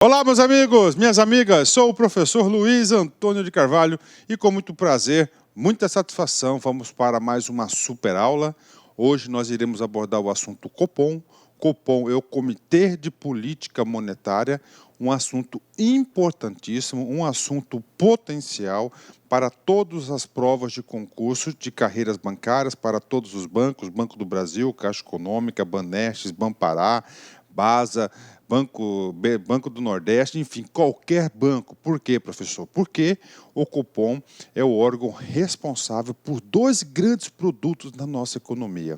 Olá, meus amigos, minhas amigas, sou o professor Luiz Antônio de Carvalho e com muito prazer, muita satisfação, vamos para mais uma super aula. Hoje nós iremos abordar o assunto Copom. Copom é o Comitê de Política Monetária, um assunto importantíssimo, um assunto potencial para todas as provas de concurso de carreiras bancárias, para todos os bancos, Banco do Brasil, Caixa Econômica, Banestes, Banpará, Basa, Banco do Nordeste, enfim, qualquer banco. Por quê, professor? Porque o Copom é o órgão responsável por dois grandes produtos da nossa economia.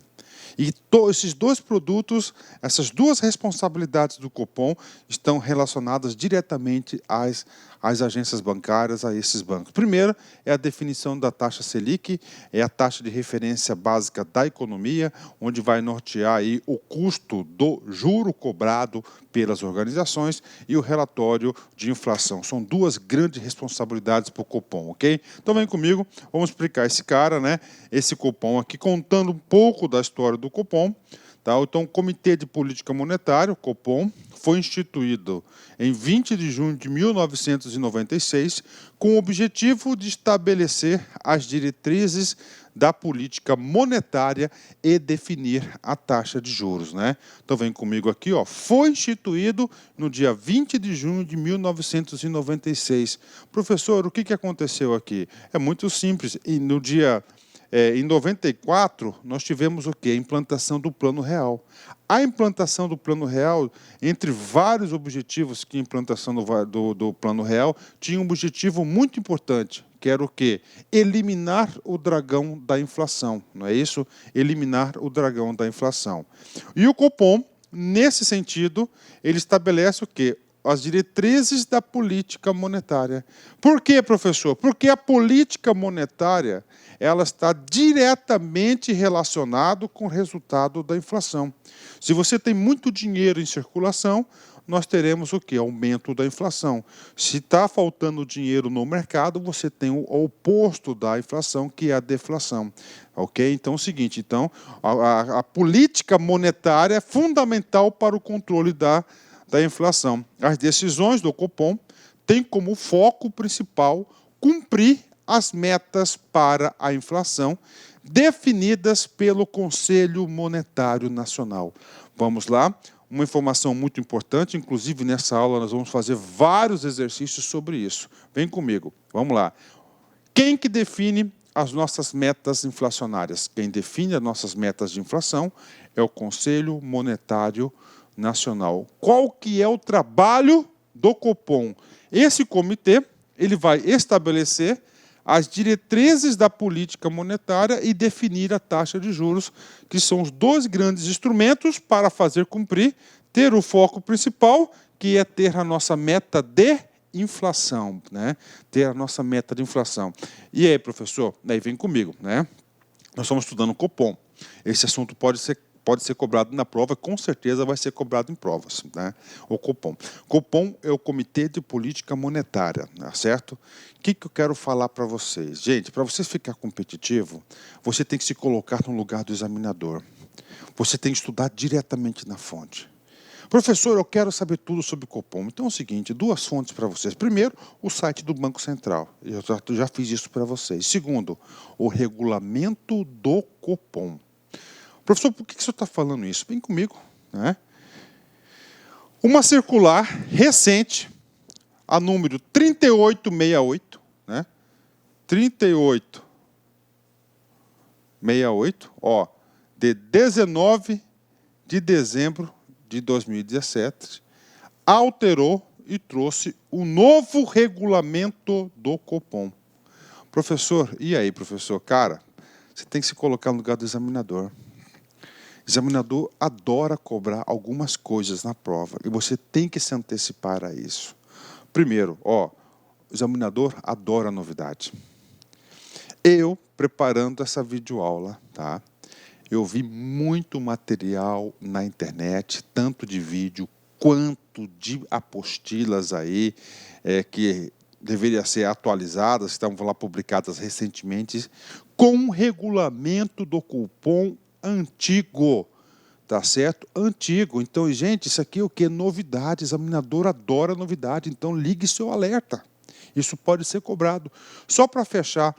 E esses dois produtos, essas duas responsabilidades do Copom estão relacionadas diretamente às agências bancárias, a esses bancos. Primeiro é a definição da taxa Selic, é a taxa de referência básica da economia, onde vai nortear aí o custo do juro cobrado pelas organizações e o relatório de inflação. São duas grandes responsabilidades para o Copom, ok? Então vem comigo, vamos explicar esse cara, né? Esse Copom aqui, contando um pouco da história do Copom. Tá? Então, o Comitê de Política Monetária, o Copom, foi instituído em 20 de junho de 1996 com o objetivo de estabelecer as diretrizes da política monetária e definir a taxa de juros, né? Então, vem comigo aqui, ó. Foi instituído no dia 20 de junho de 1996. Professor, o que aconteceu aqui? É muito simples. E no dia... em 94, nós tivemos o quê? A implantação do Plano Real. A implantação do Plano Real, entre vários objetivos que a implantação do Plano Real, tinha um objetivo muito importante, que era o quê? Eliminar o dragão da inflação, não é isso? Eliminar o dragão da inflação. E o Copom, nesse sentido, ele estabelece o quê? As diretrizes da política monetária. Por quê, professor? Porque a política monetária ela está diretamente relacionada com o resultado da inflação. Se você tem muito dinheiro em circulação, nós teremos o quê? Aumento da inflação. Se está faltando dinheiro no mercado, você tem o oposto da inflação, que é a deflação. Ok? Então é o seguinte, então, a política monetária é fundamental para o controle da inflação. As decisões do Copom têm como foco principal cumprir as metas para a inflação definidas pelo Conselho Monetário Nacional. Vamos lá, uma informação muito importante, inclusive nessa aula nós vamos fazer vários exercícios sobre isso. Vem comigo, vamos lá. Quem que define as nossas metas inflacionárias? Quem define as nossas metas de inflação é o Conselho Monetário Nacional. Qual que é o trabalho do Copom? Esse comitê ele vai estabelecer as diretrizes da política monetária e definir a taxa de juros, que são os dois grandes instrumentos para fazer cumprir, ter o foco principal, que é ter a nossa meta de inflação, né? Ter a nossa meta de inflação. E aí, professor, aí vem comigo, né? Nós estamos estudando o Copom. Esse assunto pode ser cobrado na prova, com certeza vai ser cobrado em provas, né? O Copom. Copom é o Comitê de Política Monetária, tá certo? O que eu quero falar para vocês? Gente, para você ficar competitivo, você tem que se colocar no lugar do examinador. Você tem que estudar diretamente na fonte. Professor, eu quero saber tudo sobre o Copom. Então é o seguinte, duas fontes para vocês. Primeiro, o site do Banco Central. Eu já fiz isso para vocês. Segundo, o regulamento do Copom. Professor, por que o senhor está falando isso? Vem comigo, né? Uma circular recente, a número 3868, né? 3868, ó, de 19 de dezembro de 2017, alterou e trouxe o novo regulamento do Copom. Professor, e aí, professor? Cara, você tem que se colocar no lugar do examinador. O examinador adora cobrar algumas coisas na prova e você tem que se antecipar a isso. Primeiro, ó, o examinador adora novidade. Eu, preparando essa videoaula, tá? Eu vi muito material na internet, tanto de vídeo quanto de apostilas aí, que deveriam ser atualizadas, estavam lá publicadas recentemente, com o regulamento do Copom antigo. tá certo? Antigo. Então, gente, isso aqui é o quê? Novidade. Examinador adora novidade, então ligue seu alerta. Isso pode ser cobrado. Só para fechar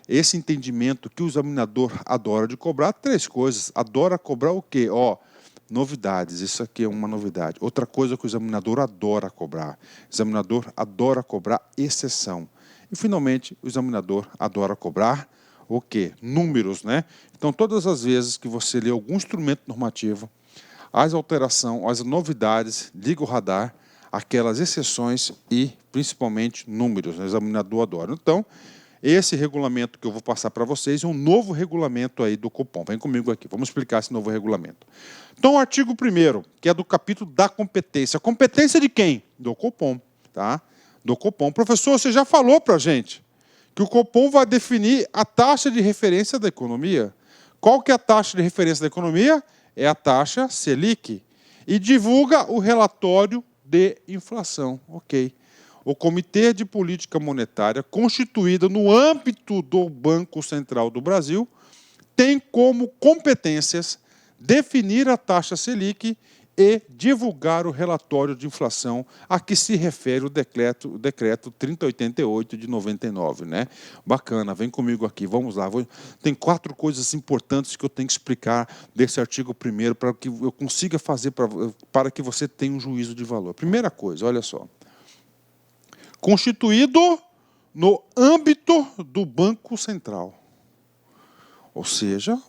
esse entendimento que o examinador adora de cobrar, 3 coisas. Adora cobrar o quê? Novidades, isso aqui é uma novidade. Outra coisa que o examinador adora cobrar. O examinador adora cobrar exceção. E, finalmente, o examinador adora cobrar o quê? Números, né? Então, todas as vezes que você lê algum instrumento normativo, as alterações, as novidades, liga o radar, aquelas exceções e, principalmente, números. O examinador adora. Então, esse regulamento que eu vou passar para vocês é um novo regulamento aí do Copom. Vem comigo aqui, vamos explicar esse novo regulamento. Então, o artigo 1º, que é do capítulo da competência. Competência de quem? Do Copom, tá? Do Copom. Professor, você já falou para a gente que o Copom vai definir a taxa de referência da economia. Qual que é a taxa de referência da economia? É a taxa Selic. E divulga o relatório de inflação. Ok. O Comitê de Política Monetária, constituído no âmbito do Banco Central do Brasil, tem como competências definir a taxa Selic e divulgar o relatório de inflação a que se refere o decreto 3088 de 99, né? Bacana, vem comigo aqui, vamos lá. Tem 4 coisas importantes que eu tenho que explicar desse artigo 1º para que eu consiga fazer para que você tenha um juízo de valor. Primeira coisa, olha só. Constituído no âmbito do Banco Central. Ou seja,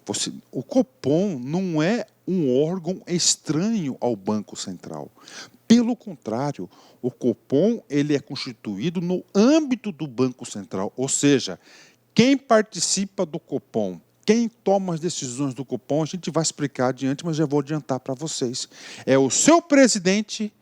o Copom não é um órgão estranho ao Banco Central. Pelo contrário, o Copom ele é constituído no âmbito do Banco Central. Ou seja, quem participa do Copom, quem toma as decisões do Copom, a gente vai explicar adiante, mas já vou adiantar para vocês. É o seu presidente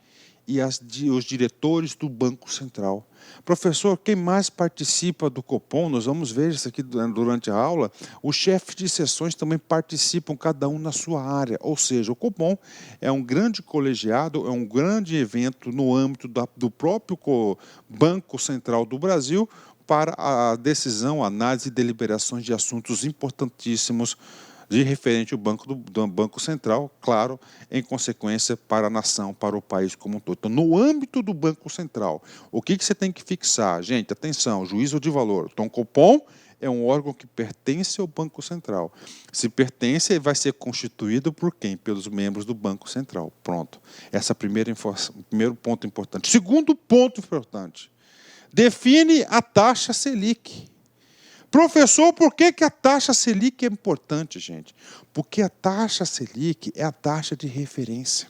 e os diretores do Banco Central. Professor, quem mais participa do Copom? Nós vamos ver isso aqui durante a aula. Os chefes de seções também participam, cada um na sua área. Ou seja, o Copom é um grande colegiado, é um grande evento no âmbito do próprio Banco Central do Brasil para a decisão, análise e deliberações de assuntos importantíssimos de referente ao do Banco Central, claro, em consequência para a nação, para o país como um todo. Então, no âmbito do Banco Central, o que você tem que fixar? Gente, atenção, juízo de valor. Então, o Copom é um órgão que pertence ao Banco Central. Se pertence, ele vai ser constituído por quem? Pelos membros do Banco Central. Pronto. Esse é o primeiro ponto importante. Segundo ponto importante, define a taxa Selic. Professor, por que a taxa Selic é importante, gente? Porque a taxa Selic é a taxa de referência.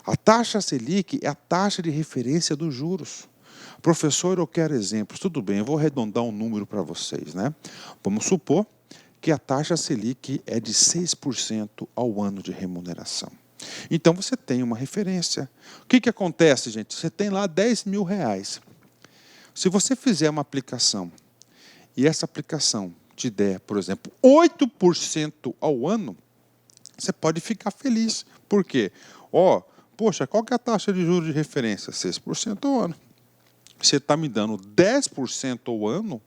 A taxa Selic é a taxa de referência dos juros. Professor, eu quero exemplos. Tudo bem, eu vou arredondar um número para vocês, né? Vamos supor que a taxa Selic é de 6% ao ano de remuneração. Então, você tem uma referência. O que acontece, gente? Você tem lá R$10.000. Se você fizer uma aplicação e essa aplicação te der, por exemplo, 8% ao ano, você pode ficar feliz. Por quê? Poxa, qual que é a taxa de juros de referência? 6% ao ano. Você está me dando 10% ao ano,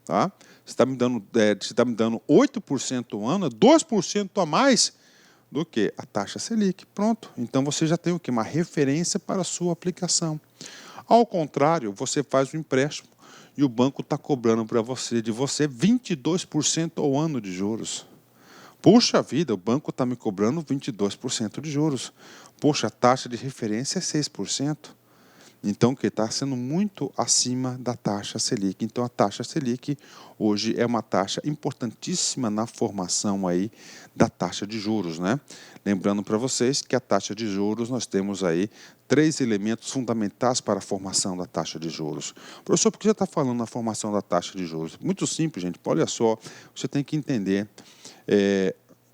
tá? Você está me dando 8% ao ano, 2% a mais do que a taxa Selic. Pronto. Então, você já tem o quê? Uma referência para a sua aplicação. Ao contrário, você faz um empréstimo e o banco está cobrando para você 22% ao ano de juros. Puxa vida, o banco está me cobrando 22% de juros. Poxa, a taxa de referência é 6%. Então, que está sendo muito acima da taxa Selic. Então, a taxa Selic hoje é uma taxa importantíssima na formação aí da taxa de juros, né? Lembrando para vocês que a taxa de juros, nós temos aí 3 elementos fundamentais para a formação da taxa de juros. Professor, por que você está falando na formação da taxa de juros? Muito simples, gente. Olha só, você tem que entender.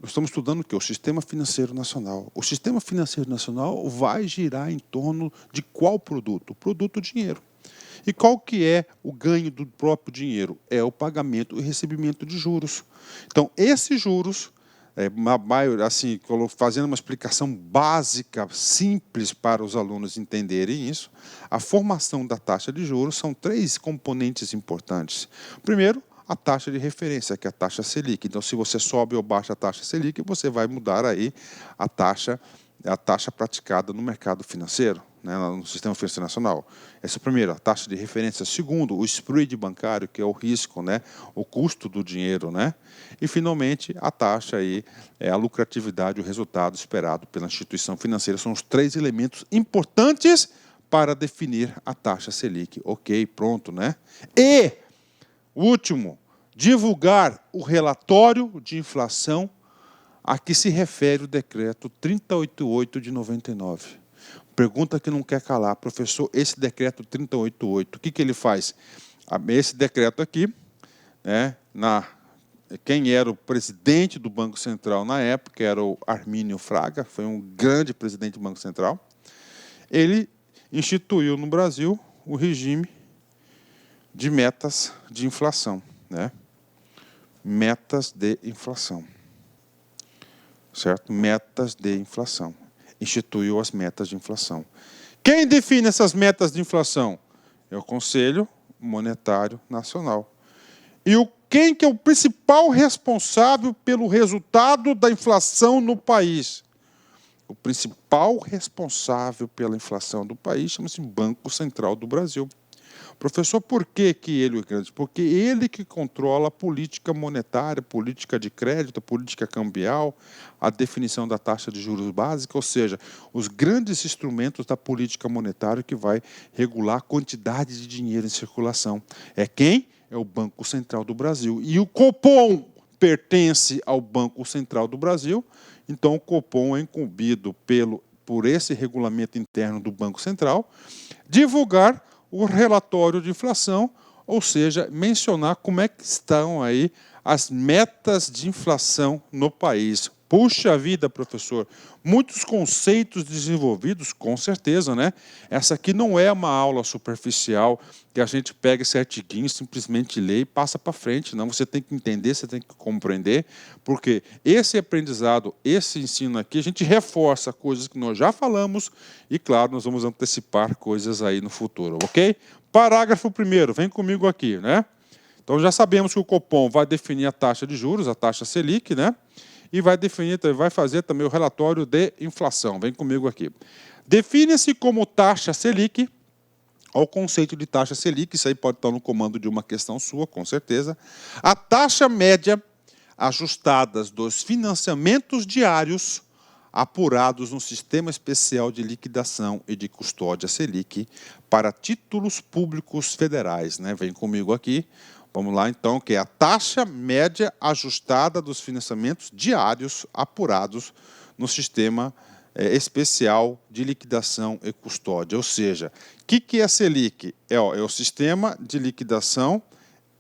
Nós estamos estudando o quê? O Sistema Financeiro Nacional. O Sistema Financeiro Nacional vai girar em torno de qual produto? O produto dinheiro. E qual que é o ganho do próprio dinheiro? É o pagamento e recebimento de juros. Então, esses juros, assim, fazendo uma explicação básica, simples para os alunos entenderem isso, a formação da taxa de juros são 3 componentes importantes. Primeiro, a taxa de referência, que é a taxa Selic. Então, se você sobe ou baixa a taxa Selic, você vai mudar aí a taxa praticada no mercado financeiro, né, no sistema financeiro nacional. Essa é a primeira, a taxa de referência. Segundo, o spread bancário, que é o risco, né, o custo do dinheiro, né? E, finalmente, a taxa aí, a lucratividade, o resultado esperado pela instituição financeira. São os 3 elementos importantes para definir a taxa Selic. Ok, pronto, né? E, último, divulgar o relatório de inflação a que se refere o decreto 3088 de 99. Pergunta que não quer calar, professor, esse decreto 3088, o que ele faz? Esse decreto aqui, né, quem era o presidente do Banco Central na época era o Armínio Fraga, foi um grande presidente do Banco Central. Ele instituiu no Brasil o regime de metas de inflação, né? Metas de inflação. Certo? Metas de inflação. Instituiu as metas de inflação. Quem define essas metas de inflação? É o Conselho Monetário Nacional. E quem que é o principal responsável pelo resultado da inflação no país? O principal responsável pela inflação do país chama-se Banco Central do Brasil. Professor, por que ele é grande? Porque ele que controla a política monetária, política de crédito, política cambial, a definição da taxa de juros básica, ou seja, os grandes instrumentos da política monetária que vai regular a quantidade de dinheiro em circulação. É quem? É o Banco Central do Brasil. E o Copom pertence ao Banco Central do Brasil, então o Copom é incumbido por esse regulamento interno do Banco Central divulgar o relatório de inflação, ou seja, mencionar como é que estão aí as metas de inflação no país. Puxa vida, professor, muitos conceitos desenvolvidos, com certeza, né? Essa aqui não é uma aula superficial que a gente pega esse artiguinho, simplesmente lê e passa para frente. Não, você tem que entender, você tem que compreender, porque esse aprendizado, esse ensino aqui, a gente reforça coisas que nós já falamos e, claro, nós vamos antecipar coisas aí no futuro, ok? Parágrafo 1º, vem comigo aqui, né? Então, já sabemos que o Copom vai definir a taxa de juros, a taxa Selic, né? E vai fazer também o relatório de inflação. Vem comigo aqui. Define-se como taxa Selic, ao conceito de taxa Selic, isso aí pode estar no comando de uma questão sua, com certeza, a taxa média ajustada dos financiamentos diários apurados no Sistema Especial de Liquidação e de Custódia Selic para títulos públicos federais, né? Vem comigo aqui. Vamos lá, então, que é a taxa média ajustada dos financiamentos diários apurados no Sistema Especial de Liquidação e Custódia. Ou seja, o que é a Selic? É o Sistema de Liquidação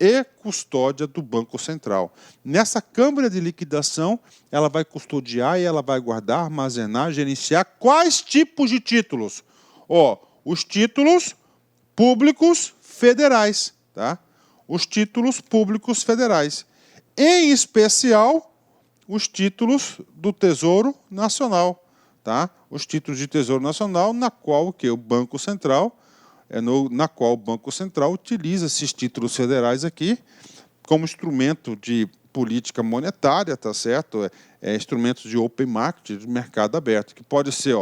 e Custódia do Banco Central. Nessa câmara de liquidação, ela vai custodiar e ela vai guardar, armazenar, gerenciar quais tipos de títulos? Os títulos públicos federais, tá? Os títulos públicos federais, em especial os títulos do Tesouro Nacional, tá? Os títulos de Tesouro Nacional na qual o Banco Central utiliza esses títulos federais aqui como instrumento de política monetária, tá certo? Instrumentos de open market, de mercado aberto, que pode ser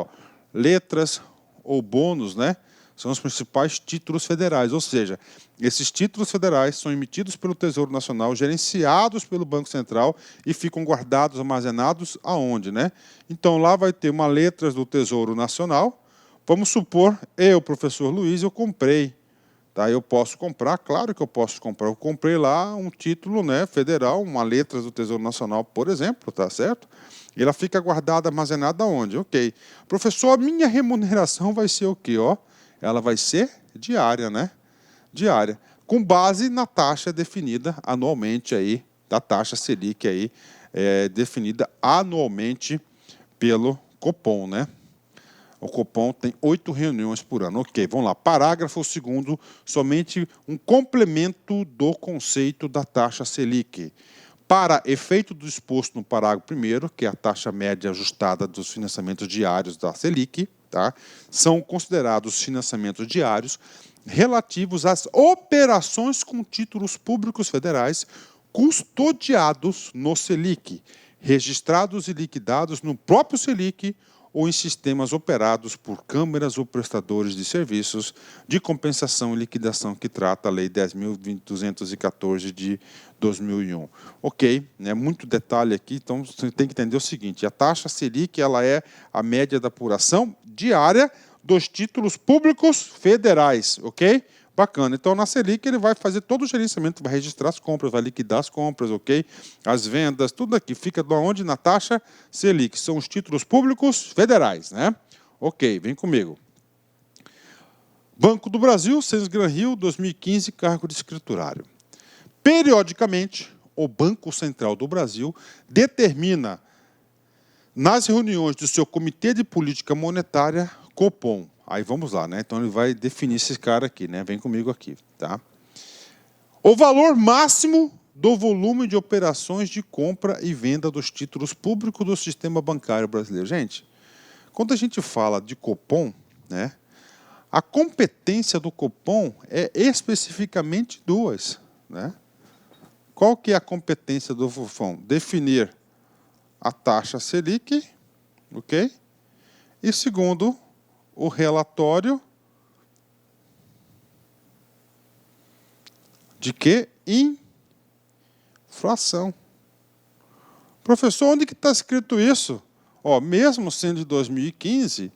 letras ou bônus, né? São os principais títulos federais, ou seja, esses títulos federais são emitidos pelo Tesouro Nacional, gerenciados pelo Banco Central e ficam guardados, armazenados aonde, né? Então, lá vai ter uma letras do Tesouro Nacional. Vamos supor, professor Luiz, eu comprei. Tá? Eu posso comprar, claro que eu posso comprar. Eu comprei lá um título, né, federal, uma letras do Tesouro Nacional, por exemplo, tá certo? E ela fica guardada, armazenada onde? Ok. Professor, a minha remuneração vai ser o quê? Ela vai ser diária, né? Diária, com base na taxa definida anualmente aí, da taxa Selic aí, definida anualmente pelo Copom, né? O Copom tem 8 reuniões por ano. Ok, vamos lá. Parágrafo 2º, somente um complemento do conceito da taxa Selic. Para efeito do exposto no parágrafo 1º, que é a taxa média ajustada dos financiamentos diários da Selic, tá? São considerados financiamentos diários relativos às operações com títulos públicos federais custodiados no Selic, registrados e liquidados no próprio Selic ou em sistemas operados por câmaras ou prestadores de serviços de compensação e liquidação que trata a Lei 10.214 de 2001. Ok, né, muito detalhe aqui, então você tem que entender o seguinte, a taxa Selic ela é a média da apuração diária dos títulos públicos federais, ok? Bacana. Então, na Selic, ele vai fazer todo o gerenciamento, vai registrar as compras, vai liquidar as compras, ok? As vendas, tudo aqui. Fica de onde? Na taxa Selic. São os títulos públicos federais, né? Ok, vem comigo. Banco do Brasil, Census Gran Rio, 2015, cargo de escriturário. Periodicamente, o Banco Central do Brasil determina, nas reuniões do seu Comitê de Política Monetária, Copom. Aí vamos lá, né? Então ele vai definir esse cara aqui, né? Vem comigo aqui, tá? O valor máximo do volume de operações de compra e venda dos títulos públicos do sistema bancário brasileiro. Gente, quando a gente fala de Copom, né? A competência do Copom é especificamente duas, né? Qual que é a competência do Copom? Definir a taxa Selic, ok? E segundo, o relatório de que? Inflação. Professor, onde que está escrito isso? Ó, mesmo sendo de 2015,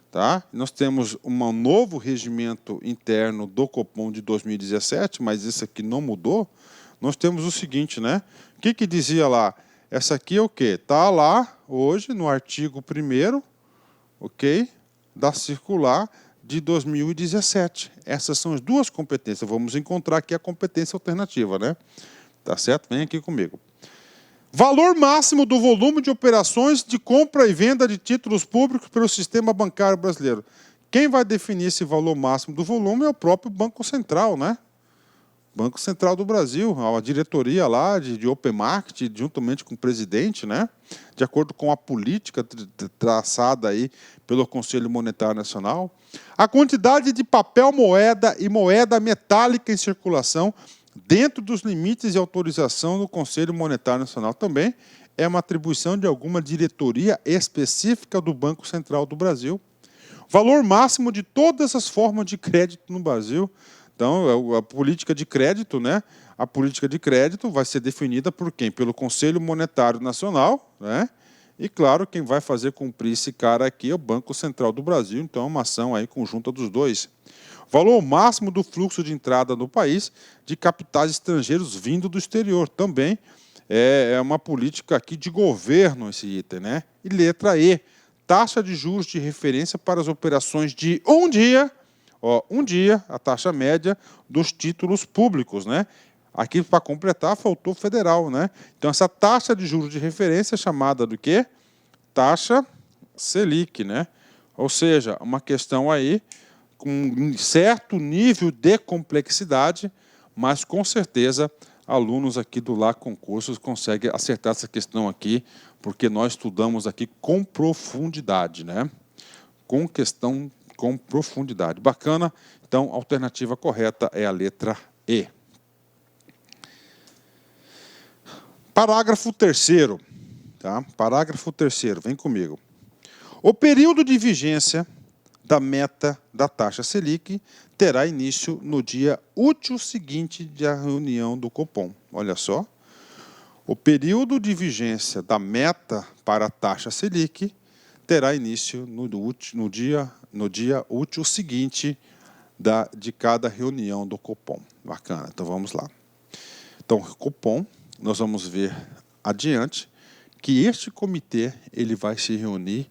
tá? Nós temos um novo regimento interno do Copom de 2017, mas isso aqui não mudou. Nós temos o seguinte, né? O que que dizia lá? Essa aqui é o quê? Está lá hoje no artigo 1º, ok? Da circular de 2017. Essas são as duas competências. Vamos encontrar aqui a competência alternativa, né? Tá certo? Vem aqui comigo. Valor máximo do volume de operações de compra e venda de títulos públicos pelo sistema bancário brasileiro. Quem vai definir esse valor máximo do volume é o próprio Banco Central, né? Banco Central do Brasil, a diretoria lá de Open Market, juntamente com o presidente, né? De acordo com a política traçada aí pelo Conselho Monetário Nacional. A quantidade de papel moeda e moeda metálica em circulação dentro dos limites de autorização do Conselho Monetário Nacional também é uma atribuição de alguma diretoria específica do Banco Central do Brasil. Valor máximo de todas as formas de crédito no Brasil. Então, a política de crédito, né? A política de crédito vai ser definida por quem? Pelo Conselho Monetário Nacional, né? E, claro, quem vai fazer cumprir esse cara aqui é o Banco Central do Brasil. Então, é uma ação aí conjunta dos dois. Valor máximo do fluxo de entrada no país de capitais estrangeiros vindo do exterior. Também é uma política aqui de governo esse item, né? E letra E, taxa de juros de referência para as operações de um dia, a taxa média dos títulos públicos, né? Aqui, para completar, faltou federal, né? Então, essa taxa de juros de referência é chamada do quê? Taxa Selic, né? Ou seja, uma questão aí com um certo nível de complexidade, mas com certeza alunos aqui do LA Concursos conseguem acertar essa questão aqui, porque nós estudamos aqui com profundidade, né? Com profundidade. Bacana? Então, a alternativa correta é a letra E. Parágrafo 3º. Tá? Parágrafo 3º, vem comigo. O período de vigência da meta da taxa Selic terá início no dia útil seguinte da reunião do Copom. Olha só. O período de vigência da meta para a taxa Selic terá início no dia útil seguinte de cada reunião do Copom. Bacana, então vamos lá. Então, Copom, nós vamos ver adiante que este comitê ele vai se reunir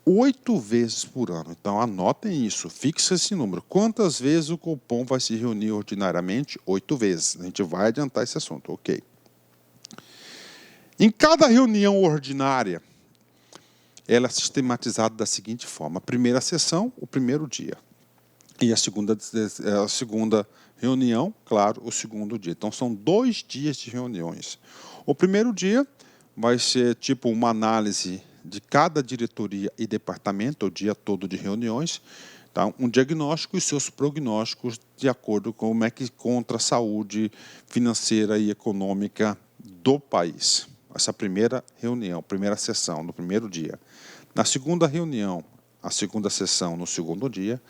8 vezes por ano. Então, anotem isso, fixa esse número. Quantas vezes o Copom vai se reunir ordinariamente? 8 vezes. A gente vai adiantar esse assunto, ok. Em cada reunião ordinária, ela é sistematizada da seguinte forma. A primeira sessão, o primeiro dia. E a segunda reunião, claro, o segundo dia. Então, são 2 dias de reuniões. O primeiro dia vai ser tipo uma análise de cada diretoria e departamento, o dia todo de reuniões. Tá? Um diagnóstico e seus prognósticos de acordo com como é que encontra a saúde financeira e econômica do país. Essa primeira reunião, primeira sessão, no primeiro dia. Na segunda reunião, a segunda sessão no segundo dia,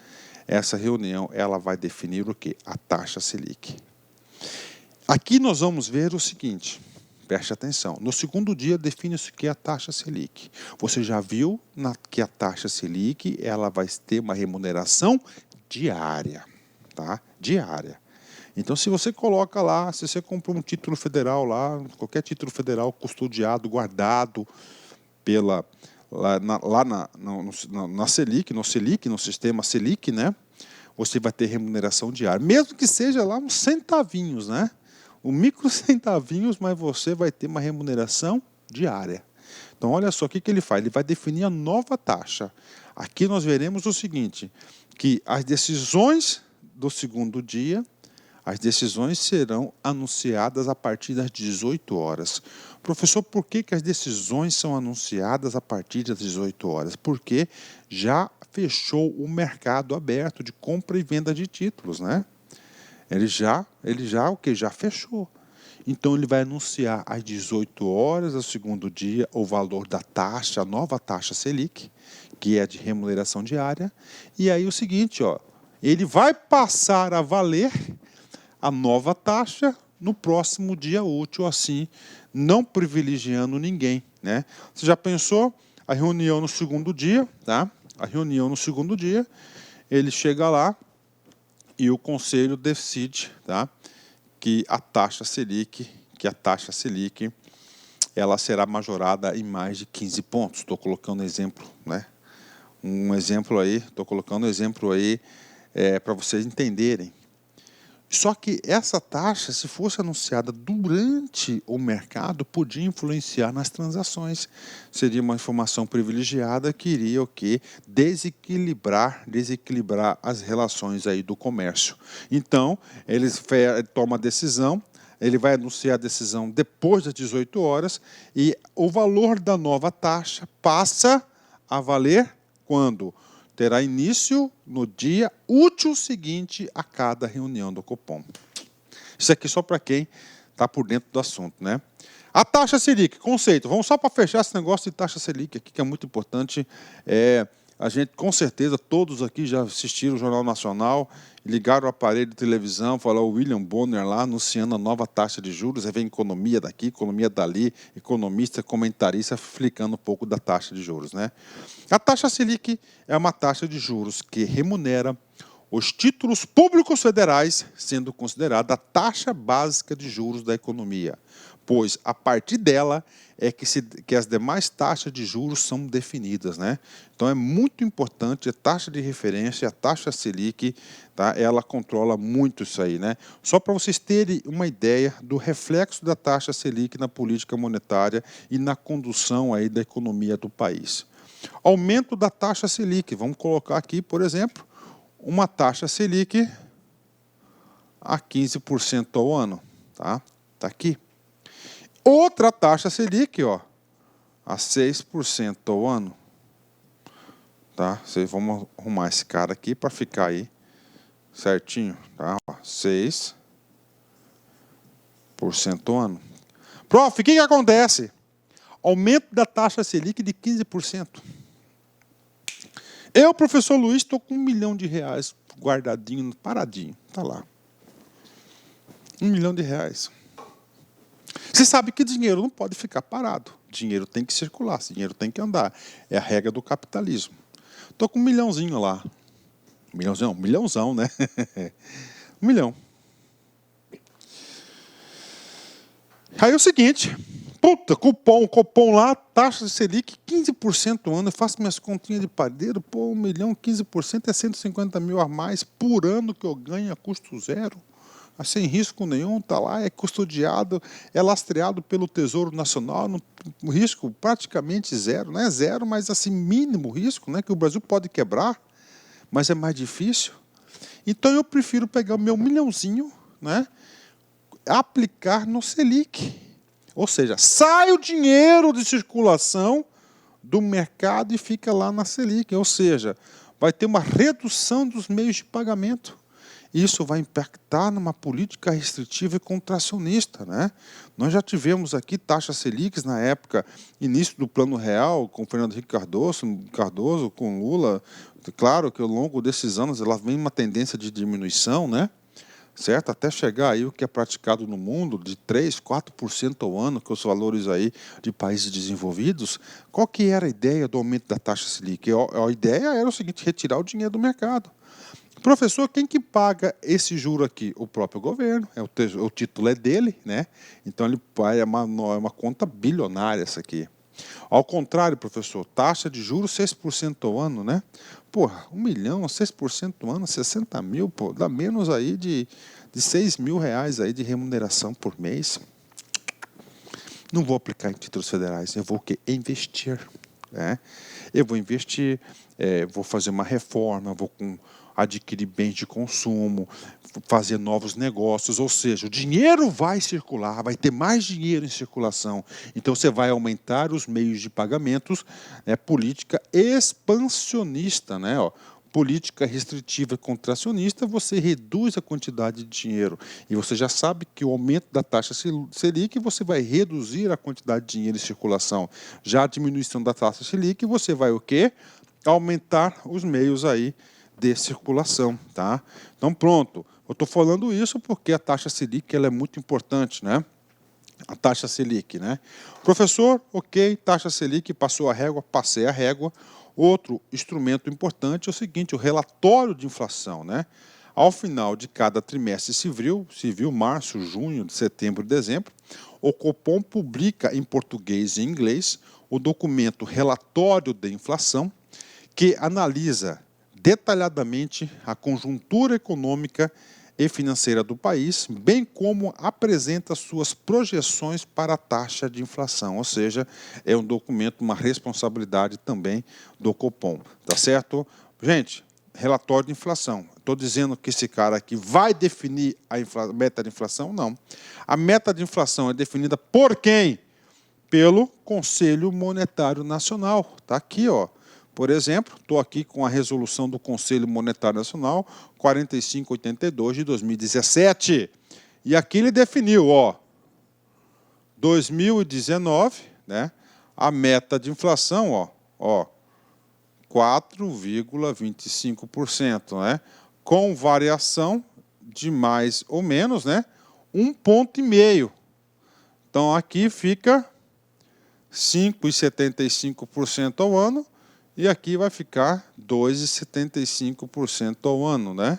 essa reunião ela vai definir o quê? A taxa Selic. Aqui nós vamos ver o seguinte, preste atenção. No segundo dia define-se o que é a taxa Selic. Você já viu que a taxa Selic ela vai ter uma remuneração diária, tá? Diária. Então, se você coloca lá, se você compra um título federal lá, qualquer título federal custodiado, guardado na Selic, no sistema Selic, né? Você vai ter remuneração diária, mesmo que seja lá uns centavinhos, né? Um micro centavinhos, mas você vai ter uma remuneração diária. Então, olha só o que ele faz. Ele vai definir a nova taxa. Aqui nós veremos o seguinte, que as decisões do segundo dia, as decisões serão anunciadas a partir das 18 horas. Professor, por que as decisões são anunciadas a partir das 18 horas? Porque já fechou o mercado aberto de compra e venda de títulos, né? Ele já fechou. Então, ele vai anunciar às 18 horas do segundo dia o valor da taxa, a nova taxa Selic, que é de remuneração diária. E aí o seguinte, ó, ele vai passar a valer a nova taxa no próximo dia útil, assim, não privilegiando ninguém, né? Você já pensou? A reunião no segundo dia, tá? A reunião no segundo dia, ele chega lá e o conselho decide, tá? Que a taxa Selic, ela será majorada em mais de 15 pontos. Estou colocando exemplo, né? Estou colocando exemplo aí para vocês entenderem. Só que essa taxa, se fosse anunciada durante o mercado, podia influenciar nas transações. Seria uma informação privilegiada que iria o quê? Desequilibrar as relações aí do comércio. Então, ele toma a decisão, ele vai anunciar a decisão depois das 18 horas e o valor da nova taxa passa a valer quando? Terá início no dia útil seguinte a cada reunião do Copom. Isso aqui só para quem está por dentro do assunto, né? A taxa Selic, conceito. Vamos só para fechar esse negócio de taxa Selic aqui, que é muito importante. A gente, com certeza, todos aqui já assistiram o Jornal Nacional, ligaram o aparelho de televisão, falaram o William Bonner lá anunciando a nova taxa de juros, aí vem economia daqui, economia dali, economista, comentarista, explicando um pouco da taxa de juros, né? A taxa Selic é uma taxa de juros que remunera os títulos públicos federais, sendo considerada a taxa básica de juros da economia, pois a partir dela é que as demais taxas de juros são definidas, né? Então é muito importante a taxa de referência, a taxa Selic, tá? Ela controla muito isso aí, né? Só para vocês terem uma ideia do reflexo da taxa Selic na política monetária e na condução aí da economia do país. Aumento da taxa Selic, vamos colocar aqui, por exemplo, uma taxa Selic a 15% ao ano, tá? Tá aqui. Outra taxa Selic, ó, a 6% ao ano. Tá? Vamos arrumar esse cara aqui para ficar aí certinho, tá? 6% ao ano. Prof, o que acontece? Aumento da taxa Selic de 15%. Eu, professor Luiz, estou com R$1 milhão guardadinho, paradinho, tá lá. R$1 milhão. Você sabe que dinheiro não pode ficar parado. Dinheiro tem que circular, dinheiro tem que andar. É a regra do capitalismo. Estou com R$1 milhãozinho lá. R$1 milhãozão, né? R$1 milhão. Aí é o seguinte, puta, cupom lá, taxa de Selic 15% ao ano. Eu faço minhas continhas de padeiro, pô, 1 milhão, 15% é 150 mil a mais por ano que eu ganho a custo zero. Sem risco nenhum, está lá, é custodiado, é lastreado pelo Tesouro Nacional, no risco praticamente zero, não é zero, mas assim, mínimo risco, né, que o Brasil pode quebrar, mas é mais difícil. Então eu prefiro pegar o meu milhãozinho, né, aplicar no Selic. Ou seja, sai o dinheiro de circulação do mercado e fica lá na Selic. Ou seja, vai ter uma redução dos meios de pagamento. Isso vai impactar numa política restritiva e contracionista, né? Nós já tivemos aqui taxas Selic na época, início do Plano Real, com Fernando Henrique Cardoso, com Lula. Claro que ao longo desses anos ela vem uma tendência de diminuição, né? Certo? Até chegar aí o que é praticado no mundo, de 3%, 4% ao ano, que os valores aí de países desenvolvidos. Qual que era a ideia do aumento da taxa Selic? A ideia era o seguinte: retirar o dinheiro do mercado. Professor, quem que paga esse juro aqui? O próprio governo, o título é dele, né? Então ele é uma conta bilionária essa aqui. Ao contrário, professor, taxa de juros 6% ao ano, né? Porra, 1 milhão, 6% ao ano, 60 mil, pô, dá menos aí de 6 mil reais aí de remuneração por mês. Não vou aplicar em títulos federais, eu vou o quê? Investir. Né? Eu vou investir, vou fazer uma reforma, vou adquirir bens de consumo, fazer novos negócios, ou seja, o dinheiro vai circular, vai ter mais dinheiro em circulação. Então você vai aumentar os meios de pagamentos, política expansionista, né? Política restritiva e contracionista, você reduz a quantidade de dinheiro. E você já sabe que o aumento da taxa Selic, você vai reduzir a quantidade de dinheiro em circulação. Já a diminuição da taxa Selic, você vai o quê? Aumentar os meios aí de circulação, tá? Então, pronto. Eu estou falando isso porque a taxa Selic ela é muito importante, né? A taxa Selic, né? Professor, ok, taxa Selic, passou a régua, passei a régua. Outro instrumento importante é o seguinte, o relatório de inflação, né? Ao final de cada trimestre civil, março, junho, setembro e dezembro, o Copom publica em português e inglês o documento Relatório de Inflação, que analisa detalhadamente a conjuntura econômica e financeira do país, bem como apresenta suas projeções para a taxa de inflação, ou seja, é um documento, uma responsabilidade também do Copom, tá certo? Gente, relatório de inflação. Estou dizendo que esse cara aqui vai definir a meta de inflação? Não. A meta de inflação é definida por quem? Pelo Conselho Monetário Nacional. Está aqui, ó. Por exemplo, estou aqui com a resolução do Conselho Monetário Nacional 4582 de 2017. E aqui ele definiu, ó, 2019, né, a meta de inflação, ó 4,25%, né, com variação de mais ou menos, né, 1,5 ponto. Então aqui fica 5,75% ao ano. E aqui vai ficar 2,75% ao ano, né?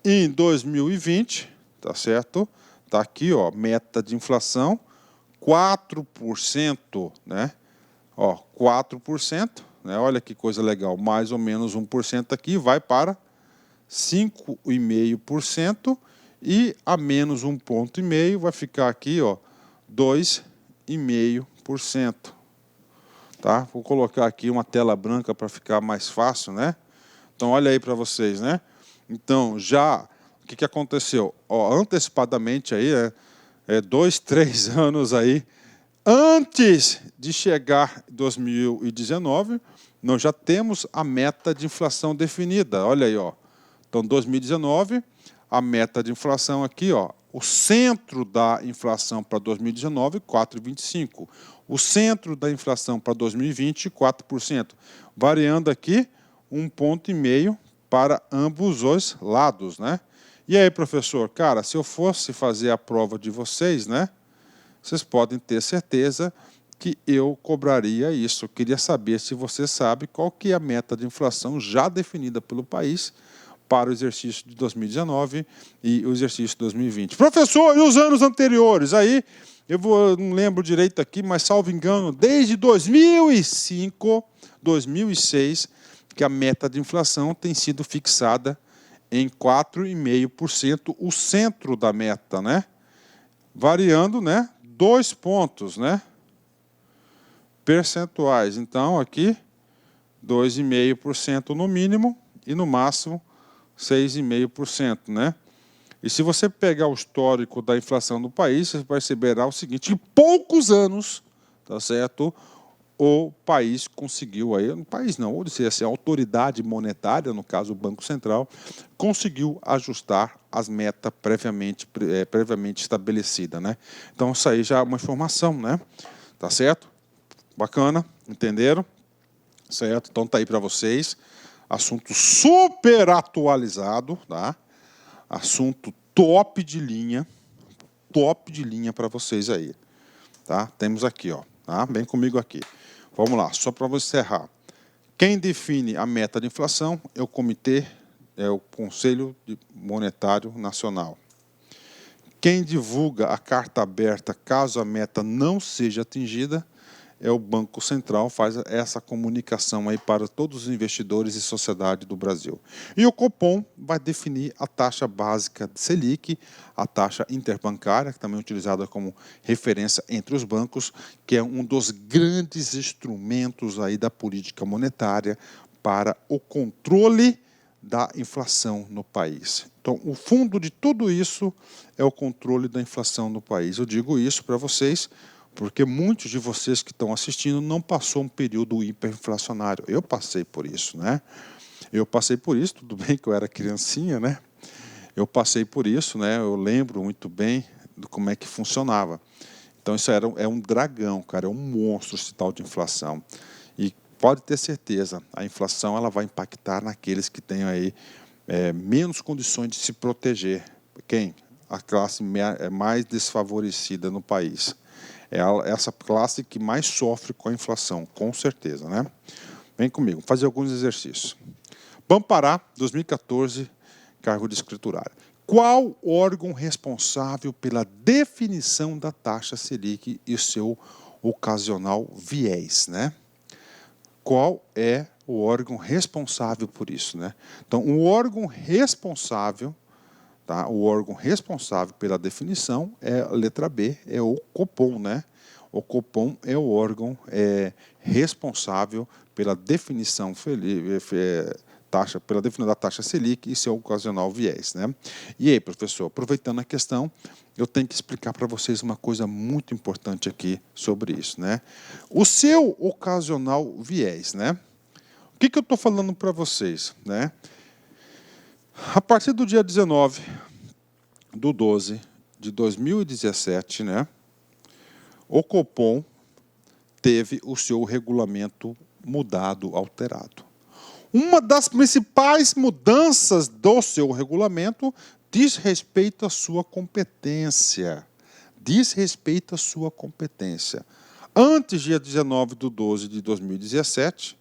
Em 2020, tá certo? Tá aqui, ó, meta de inflação 4%, né? Ó, 4%, né? Olha que coisa legal, mais ou menos 1% aqui vai para 5,5% e a menos 1,5 ponto vai ficar aqui, ó, 2,5%. Tá? Vou colocar aqui uma tela branca para ficar mais fácil, né? Então, olha aí para vocês, né? Então, já, o que aconteceu? Ó, antecipadamente aí, 2, 3 anos aí, antes de chegar 2019, nós já temos a meta de inflação definida. Olha aí, ó. Então, 2019, a meta de inflação aqui, ó, o centro da inflação para 2019, 4,25%. O centro da inflação para 2020, 4%. Variando aqui 1,5 ponto para ambos os lados, né? E aí, professor, cara, se eu fosse fazer a prova de vocês, né? Vocês podem ter certeza que eu cobraria isso. Eu queria saber se você sabe qual que é a meta de inflação já definida pelo país para o exercício de 2019 e o exercício de 2020. Professor, e os anos anteriores? Aí, eu não lembro direito aqui, mas salvo engano, desde 2005, 2006, que a meta de inflação tem sido fixada em 4,5%, o centro da meta, né? Variando, né? 2 pontos, né? Percentuais. Então, aqui, 2,5% no mínimo e no máximo 6,5%, né? E se você pegar o histórico da inflação do país, você perceberá o seguinte: em poucos anos, tá certo? o país conseguiu, aí, o país não, ou dizer assim, a autoridade monetária, no caso o Banco Central, conseguiu ajustar as metas previamente estabelecidas, né? Então, isso aí já é uma informação, né? Tá certo? Bacana, entenderam? Certo? Então, tá aí para vocês. Assunto super atualizado, tá? Assunto top de linha para vocês aí, tá? Temos aqui, ó, tá? Vem comigo aqui. Vamos lá, só para você encerrar. Quem define a meta de inflação é o Comitê, é o Conselho Monetário Nacional. Quem divulga a carta aberta caso a meta não seja atingida é o Banco Central, faz essa comunicação aí para todos os investidores e sociedade do Brasil. E o Copom vai definir a taxa básica de Selic, a taxa interbancária, que também é utilizada como referência entre os bancos, que é um dos grandes instrumentos aí da política monetária para o controle da inflação no país. Então, o fundo de tudo isso é o controle da inflação no país. Eu digo isso para vocês porque muitos de vocês que estão assistindo não passou um período hiperinflacionário. Eu passei por isso, né? Eu passei por isso, tudo bem que eu era criancinha, né? Eu passei por isso, né? Eu lembro muito bem de como é que funcionava. Então isso é um dragão, cara, é um monstro esse tal de inflação. E pode ter certeza, a inflação ela vai impactar naqueles que têm aí menos condições de se proteger. Quem? A classe mais desfavorecida no país. É essa classe que mais sofre com a inflação, com certeza, né? Vem comigo, fazer alguns exercícios. Bampará, 2014, cargo de escriturário. Qual órgão responsável pela definição da taxa Selic e o seu ocasional viés, né? Qual é o órgão responsável por isso, né? Então, o órgão responsável, tá? O órgão responsável pela definição é a letra B, é o Copom, né? O Copom é o órgão responsável pela definição da taxa Selic e seu ocasional viés, né? E aí, professor, aproveitando a questão, eu tenho que explicar para vocês uma coisa muito importante aqui sobre isso, né? O seu ocasional viés, né? O que eu estou falando para vocês, né? A partir do dia 19/12/2017, né, o Copom teve o seu regulamento mudado, alterado. Uma das principais mudanças do seu regulamento diz respeito à sua competência. Diz respeito à sua competência. Antes, dia 19/12/2017,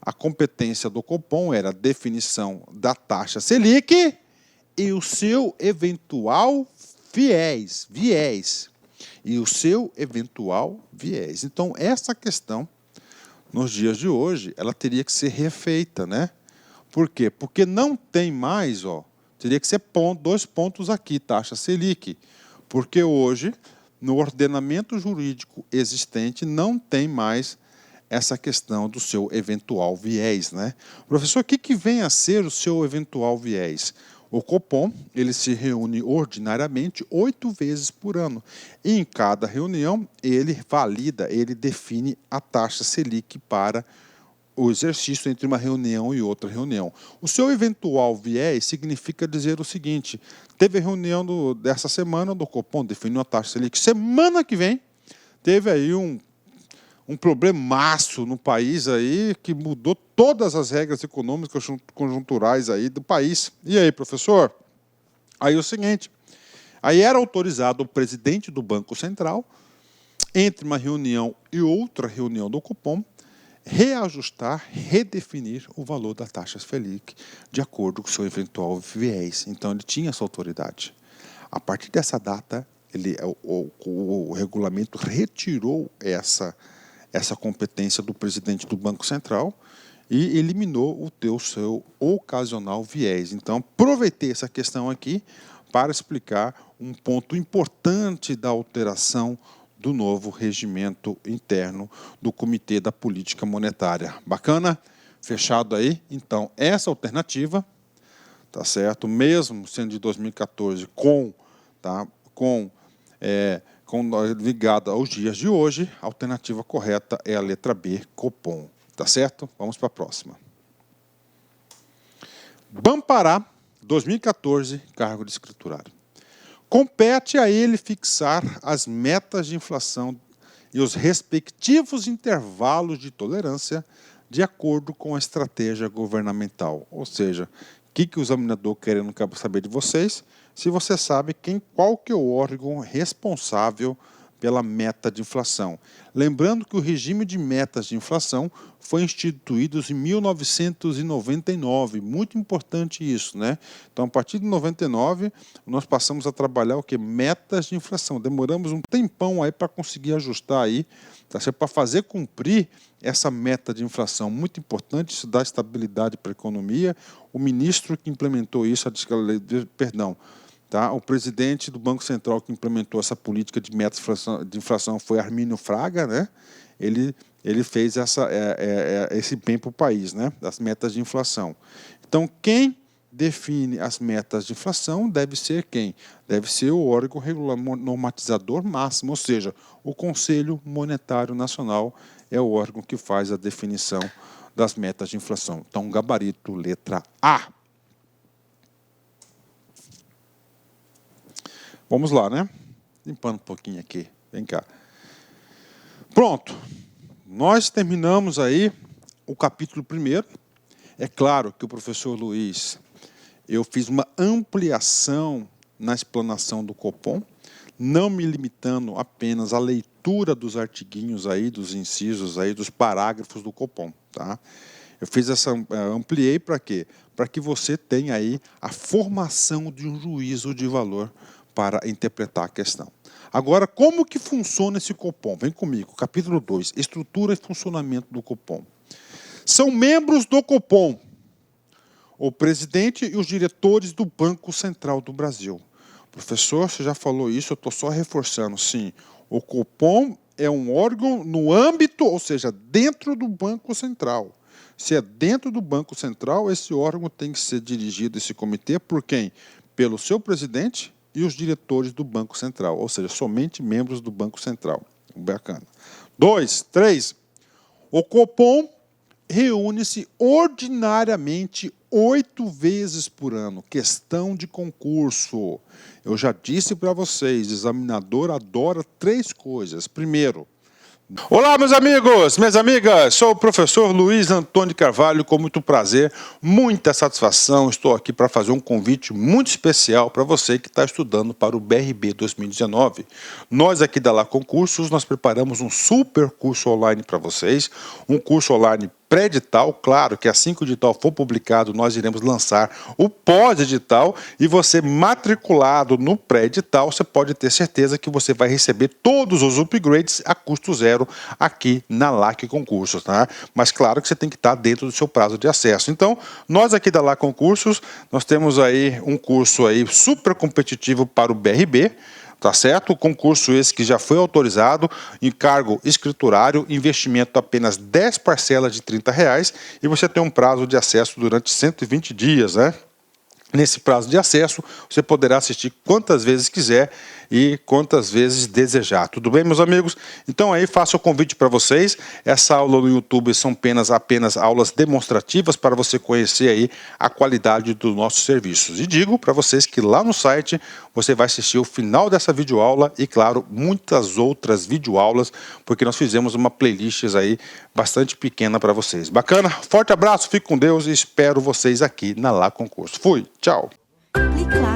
a competência do Copom era a definição da taxa Selic e o seu eventual viés. E o seu eventual viés. Então, essa questão, nos dias de hoje, ela teria que ser refeita, né? Por quê? Porque não tem mais, ó, teria que ser dois pontos aqui, taxa Selic. Porque hoje, no ordenamento jurídico existente, não tem mais essa questão do seu eventual viés, né? Professor, o que vem a ser o seu eventual viés? O Copom ele se reúne ordinariamente 8 vezes por ano. E em cada reunião, ele valida, ele define a taxa Selic para o exercício entre uma reunião e outra reunião. O seu eventual viés significa dizer o seguinte: teve a reunião dessa semana do Copom, definiu a taxa Selic. Semana que vem, teve aí um problemaço no país aí que mudou todas as regras econômicas conjunturais aí do país. E aí, professor? Aí é o seguinte, aí era autorizado o presidente do Banco Central, entre uma reunião e outra reunião do Copom, reajustar, redefinir o valor da taxa Selic de acordo com o seu eventual viés. Então, ele tinha essa autoridade. A partir dessa data, o regulamento retirou essa competência do presidente do Banco Central e eliminou o seu ocasional viés. Então, aproveitei essa questão aqui para explicar um ponto importante da alteração do novo regimento interno do Comitê da Política Monetária. Bacana? Fechado aí? Então, essa alternativa, tá certo? Mesmo sendo de 2014 com ligada aos dias de hoje, a alternativa correta é a letra B, Copom. Tá certo? Vamos para a próxima. Bampará, 2014, cargo de escriturário. Compete a ele fixar as metas de inflação e os respectivos intervalos de tolerância de acordo com a estratégia governamental. Ou seja, o que o examinador querendo saber de vocês? Se você sabe qual que é o órgão responsável pela meta de inflação. Lembrando que o regime de metas de inflação foi instituído em 1999, muito importante isso, né? Então, a partir de 99, nós passamos a trabalhar o que? Metas de inflação. Demoramos um tempão aí para conseguir ajustar aí, tá certo? Para fazer cumprir essa meta de inflação. Muito importante, isso dá estabilidade para a economia. O ministro que implementou isso, o presidente do Banco Central que implementou essa política de metas de inflação foi Armínio Fraga, né? Ele fez esse bem para o país, né? Das metas de inflação. Então, quem define as metas de inflação deve ser quem? Deve ser o órgão normatizador máximo, ou seja, o Conselho Monetário Nacional é o órgão que faz a definição das metas de inflação. Então, gabarito, letra A. Vamos lá, né? Limpando um pouquinho aqui. Vem cá. Pronto. Nós terminamos aí o capítulo 1º. É claro que o professor Luiz, eu fiz uma ampliação na explanação do Copom, não me limitando apenas à leitura dos artiguinhos aí, dos incisos aí, dos parágrafos do Copom, tá? Eu fiz ampliei para quê? Para que você tenha aí a formação de um juízo de valor para interpretar a questão. Agora, como que funciona esse Copom? Vem comigo, capítulo 2, estrutura e funcionamento do Copom. São membros do Copom o presidente e os diretores do Banco Central do Brasil. Professor, você já falou isso, eu estou só reforçando. Sim, o Copom é um órgão no âmbito, ou seja, dentro do Banco Central. Se é dentro do Banco Central, esse órgão tem que ser dirigido, esse comitê, por quem? Pelo seu presidente e os diretores do Banco Central, ou seja, somente membros do Banco Central. Bacana. 2, 3. O Copom reúne-se ordinariamente 8 vezes por ano. Questão de concurso. Eu já disse para vocês, examinador adora 3 coisas. Primeiro, olá, meus amigos, minhas amigas, sou o professor Luiz Antônio de Carvalho, com muito prazer, muita satisfação, estou aqui para fazer um convite muito especial para você que está estudando para o BRB 2019. Nós aqui da Lá Concursos, nós preparamos um super curso online para vocês, um curso online pré-edital, claro que assim que o edital for publicado, nós iremos lançar o pós-edital e você matriculado no pré-edital, você pode ter certeza que você vai receber todos os upgrades a custo zero aqui na LAC Concursos, tá? Mas claro que você tem que estar dentro do seu prazo de acesso. Então, nós aqui da LAC Concursos, nós temos aí um curso aí super competitivo para o BRB, tá certo? O concurso esse que já foi autorizado, encargo escriturário, investimento apenas 10 parcelas de R$30 e você tem um prazo de acesso durante 120 dias, né? Nesse prazo de acesso, você poderá assistir quantas vezes quiser e quantas vezes desejar. Tudo bem, meus amigos? Então aí faço o convite para vocês. Essa aula no YouTube são apenas aulas demonstrativas para você conhecer aí a qualidade dos nossos serviços. E digo para vocês que lá no site você vai assistir o final dessa videoaula e, claro, muitas outras videoaulas, porque nós fizemos uma playlist aí bastante pequena para vocês. Bacana? Forte abraço, fique com Deus e espero vocês aqui na Lá Concurso. Fui, tchau! Clique lá.